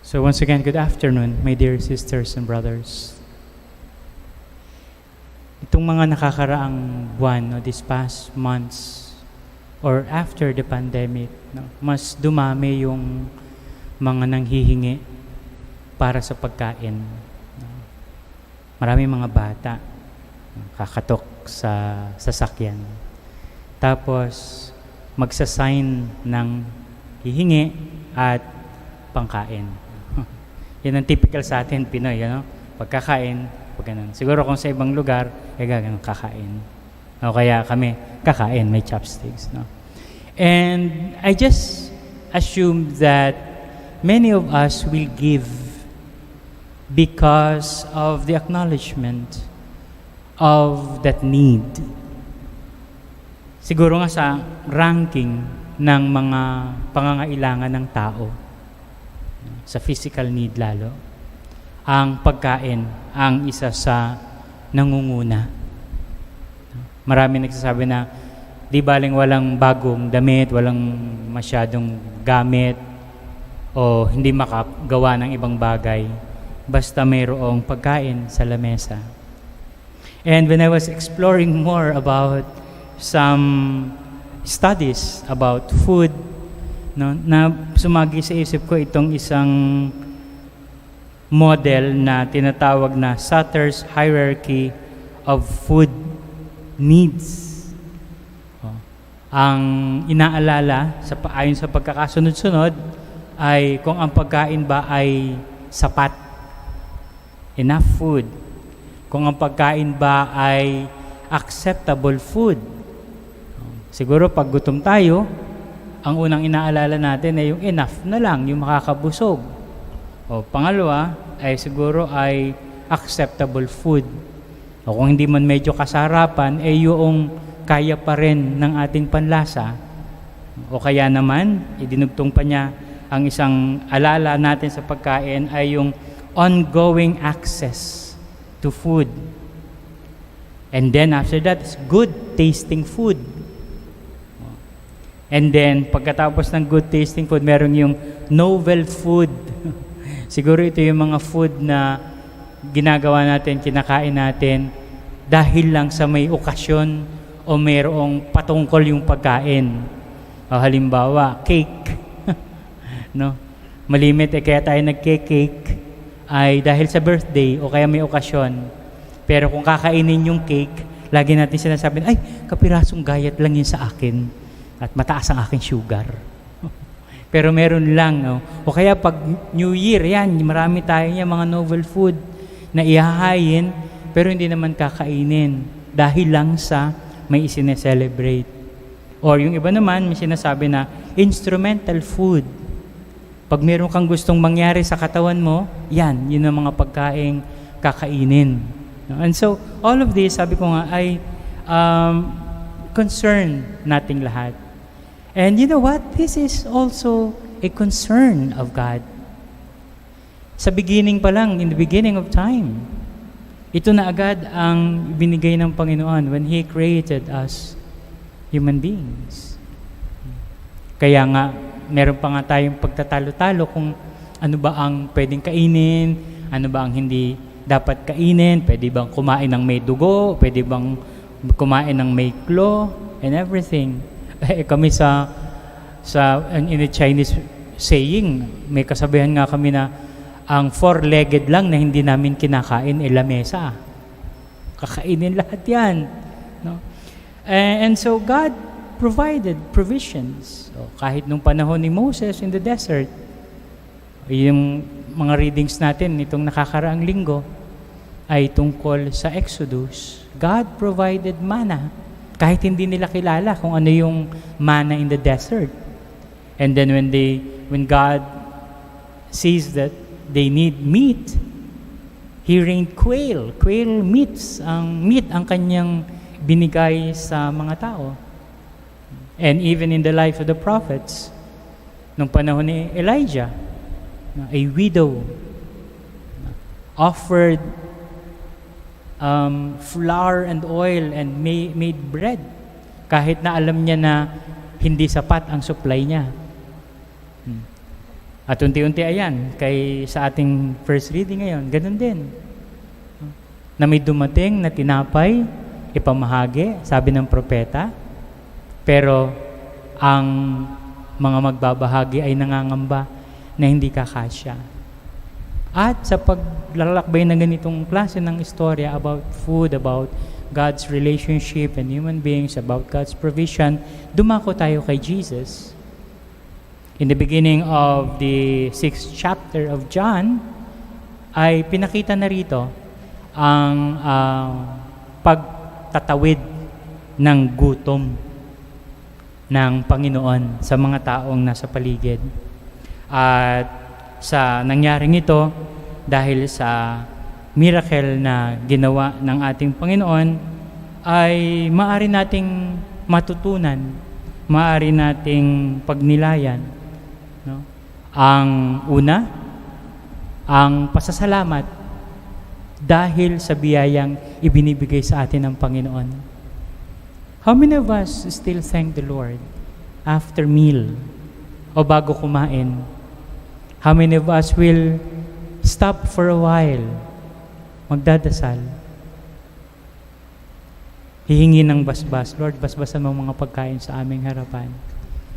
So once again, good afternoon, my dear sisters and brothers. Itong mga nakakaraang buwan, these past months, or after the pandemic, mas dumami yung mga nanghihingi para sa pagkain. Maraming mga bata kakatok sa sasakyan. Tapos, magsasign ng hihingi at pangkain. Yan ang typical sa atin, Pinoy, pagkakain, pag ganun. Siguro kung sa ibang lugar, ganun, kakain. O kaya kami, kakain, may chopsticks. No? And I just assume that many of us will give because of the acknowledgement of that need. Siguro nga sa ranking ng mga pangangailangan ng tao, sa physical need lalo, ang pagkain ang isa sa nangunguna. Marami nagsasabi na di baling walang bagong damit, walang masyadong gamit, o hindi makagawa ng ibang bagay, basta mayroong pagkain sa lamesa. And when I was exploring more about some studies about food, na sumagi sa isip ko itong isang model na tinatawag na Sutter's Hierarchy of Food Needs. Ang inaalala ayon sa pagkakasunod-sunod ay kung ang pagkain ba ay sapat, enough food, kung ang pagkain ba ay acceptable food. Siguro pag gutom tayo, ang unang inaalala natin ay yung enough na lang, yung makakabusog. O pangalawa ay siguro ay acceptable food. O kung hindi man medyo kasarapan, ay yung kaya pa rin ng ating panlasa. O kaya naman, idinugtong pa niya, ang isang alala natin sa pagkain ay yung ongoing access to food. And then after that, it's good tasting food. And then, pagkatapos ng good tasting food, meron yung novel food. Siguro ito yung mga food na ginagawa natin, kinakain natin, dahil lang sa may okasyon o mayroong patungkol yung pagkain. O halimbawa, cake. No? Malimit, kaya tayo nag-cake ay dahil sa birthday o kaya may okasyon. Pero kung kakainin yung cake, lagi natin sinasabi, ay, kapirasong gayat lang yun sa akin. At mataas ang aking sugar. Pero meron lang. No? O kaya pag New Year, yan, marami tayo niya mga novel food na ihahayin, pero hindi naman kakainin dahil lang sa may isineselebrate. Or yung iba naman, may sinasabi na instrumental food. Pag meron kang gustong mangyari sa katawan mo, yan, yun ang mga pagkaing kakainin. No? And so, all of this, sabi ko nga, ay concern nating lahat. And you know what? This is also a concern of God. Sa beginning pa lang, in the beginning of time, ito na agad ang binigay ng Panginoon when He created us, human beings. Kaya nga, meron pa nga tayong pagtatalo-talo kung ano ba ang pwedeng kainin, ano ba ang hindi dapat kainin, pwede bang kumain ng may dugo, pwede bang kumain ng may claw, and everything. Kami in the Chinese saying, may kasabihan nga kami na ang four-legged lang na hindi namin kinakain ay lamesa. Kakainin lahat yan. No? And so God provided provisions. So, kahit nung panahon ni Moses in the desert, yung mga readings natin itong nakakaraang linggo ay tungkol sa Exodus. God provided manna. Kahit hindi nila kilala kung ano yung manna in the desert. And then when God sees that they need meat, He rained quail. Quail meat ang kanyang binigay sa mga tao. And even in the life of the prophets, nung panahon ni Elijah, a widow offered flour and oil and made bread kahit na alam niya na hindi sapat ang supply niya. At unti-unti ayan, sa ating first reading ngayon, ganun din. Na may dumating na tinapay, ipamahagi, sabi ng propeta, pero ang mga magbabahagi ay nangangamba na hindi kakasya. At sa paglalakbay ng ganitong klase ng istorya about food, about God's relationship and human beings, about God's provision, dumako tayo kay Jesus. In the beginning of the 6th chapter of John, ay pinakita na rito ang pagtatawid ng gutom ng Panginoon sa mga taong nasa paligid. At sa nangyaring ito, dahil sa miracle na ginawa ng ating Panginoon, ay maaari nating matutunan, maaari nating pagnilayan. No? Ang una, ang pasasalamat dahil sa biyayang ibinibigay sa atin ng Panginoon. How many of us still thank the Lord after meal o bago kumain? How many of us will stop for a while, magdadasal, hihingi ng basbas, Lord, basbasan mo mga pagkain sa aming harapan.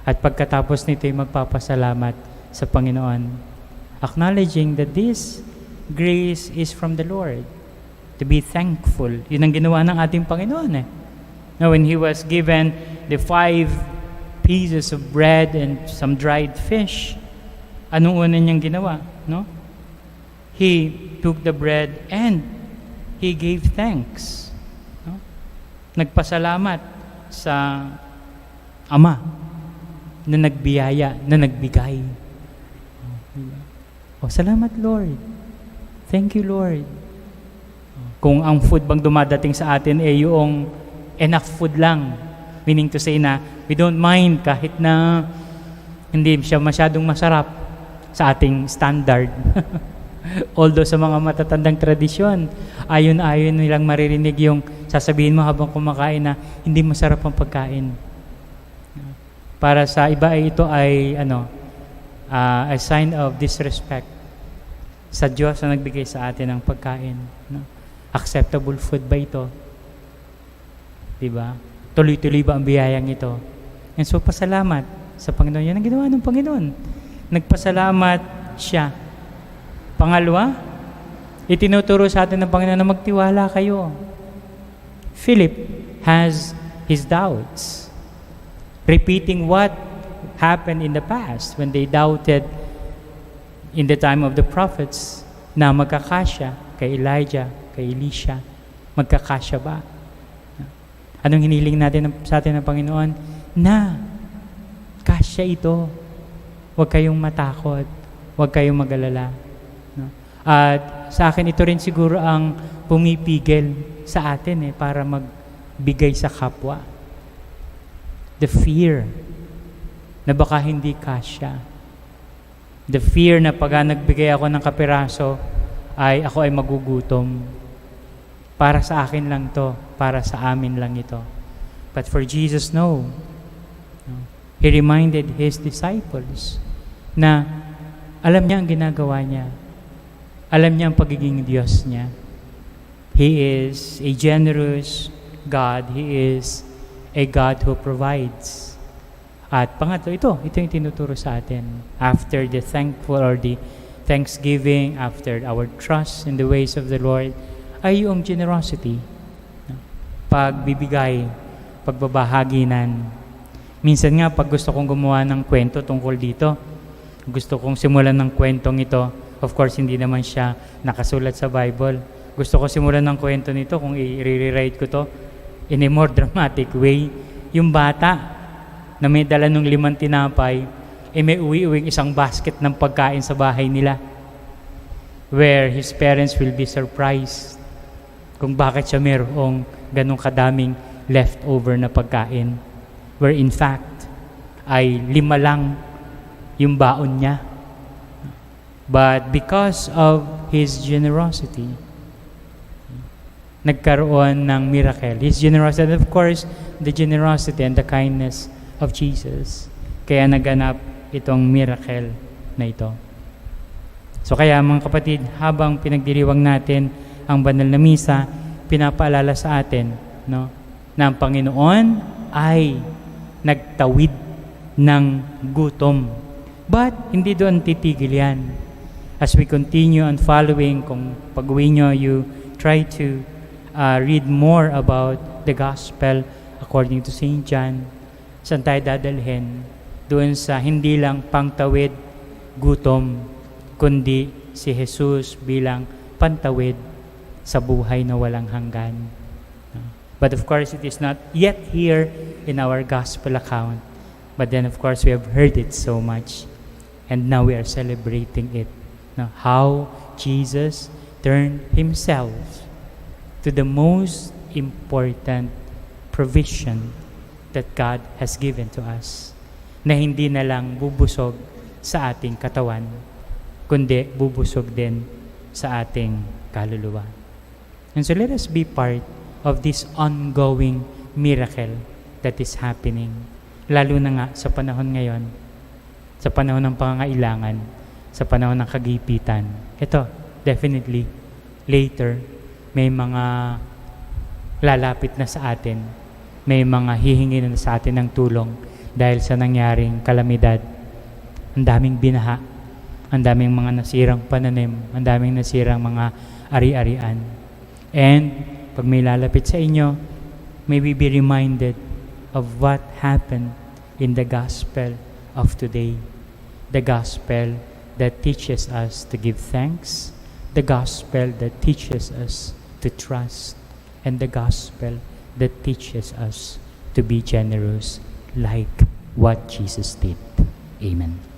At pagkatapos nito ay magpapasalamat sa Panginoon, acknowledging that this grace is from the Lord. To be thankful. Yun ang ginawa ng ating Panginoon Now, when He was given the 5 pieces of bread and some dried fish, anong una niyang ginawa? No? He took the bread and He gave thanks. No? Nagpasalamat sa Ama na nagbiyaya, na nagbigay. Salamat Lord. Thank you Lord. Kung ang food bang dumadating sa atin yung enough food lang, meaning to say na we don't mind kahit na hindi siya masyadong masarap sa ating standard. Although sa mga matatandang tradisyon, ayon-ayon nilang maririnig yung sasabihin mo habang kumakain na hindi masarap ang pagkain. Para sa iba ay ito ay a sign of disrespect sa Diyos na nagbigay sa atin ng pagkain. No? Acceptable food ba ito? Diba? Tuloy-tuloy ba ang biyayang ito? And so, pasalamat sa Panginoon. Yan ang ginawa ng Panginoon. Nagpasalamat siya. Pangalawa, itinuturo sa atin ng Panginoon na magtiwala kayo. Philip has his doubts, repeating what happened in the past when they doubted in the time of the prophets na magkakasya kay Elijah, kay Elisha. Magkakasya ba? Anong hiniling natin sa atin ng Panginoon? Na kasya ito. Huwag kayong matakot. Huwag kayong mag-alala. No? At sa akin, ito rin siguro ang pumipigil sa atin para magbigay sa kapwa. The fear na baka hindi kasya. The fear na pag nagbigay ako ng kapiraso, ako ay magugutom. Para sa akin lang to, para sa amin lang ito. But for Jesus, no. He reminded His disciples na alam niya ang ginagawa niya. Alam niya ang pagiging Diyos niya. He is a generous God. He is a God who provides. At pangatlo, ito yung tinuturo sa atin. After the thankful or the thanksgiving, after our trust in the ways of the Lord, ay yung generosity. Pagbibigay, pagbabahaginan. Minsan nga, pag gusto kong gumawa ng kwento tungkol dito, gusto kong simulan ng kwentong ito, of course, hindi naman siya nakasulat sa Bible. Gusto ko simulan ng kwento nito, kung i-rewrite ko to in a more dramatic way. Yung bata na may dala ng 5 tinapay, may uwi-uwing isang basket ng pagkain sa bahay nila, where his parents will be surprised kung bakit siya mayroong ganong kadaming leftover na pagkain, where in fact ay 5 lang yung baon niya. But because of his generosity, nagkaroon ng miracle. His generosity, and of course, the generosity and the kindness of Jesus. Kaya naganap itong miracle na ito. So kaya mga kapatid, habang pinagdiriwang natin ang banal na misa, pinapaalala sa atin, no, na ang Panginoon ay nagtawid ng gutom. But hindi doon titigil yan. As we continue on following, kung pag-uwi nyo, you try to read more about the gospel according to St. John, saan tayo dadalhin? Doon sa hindi lang pangtawid, gutom, kundi si Jesus bilang pantawid sa buhay na walang hanggan. But of course, it is not yet here in our gospel account. But then of course, we have heard it so much. And now we are celebrating it. Now, how Jesus turned himself to the most important provision that God has given to us, na hindi na lang bubusog sa ating katawan, kundi bubusog din sa ating kaluluwa. And so let us be part of this ongoing miracle that is happening, lalo na nga sa panahon ngayon, sa panahon ng pangangailangan, sa panahon ng kagipitan. Ito, definitely, later, may mga lalapit na sa atin, may mga hihingi na sa atin ng tulong dahil sa nangyaring kalamidad. Ang daming binaha, ang daming mga nasirang pananim, ang daming nasirang mga ari-arian. And pag may lalapit sa inyo, may we be reminded of what happened in the gospel of today. The gospel that teaches us to give thanks, the gospel that teaches us to trust, and the gospel that teaches us to be generous like what Jesus did. Amen.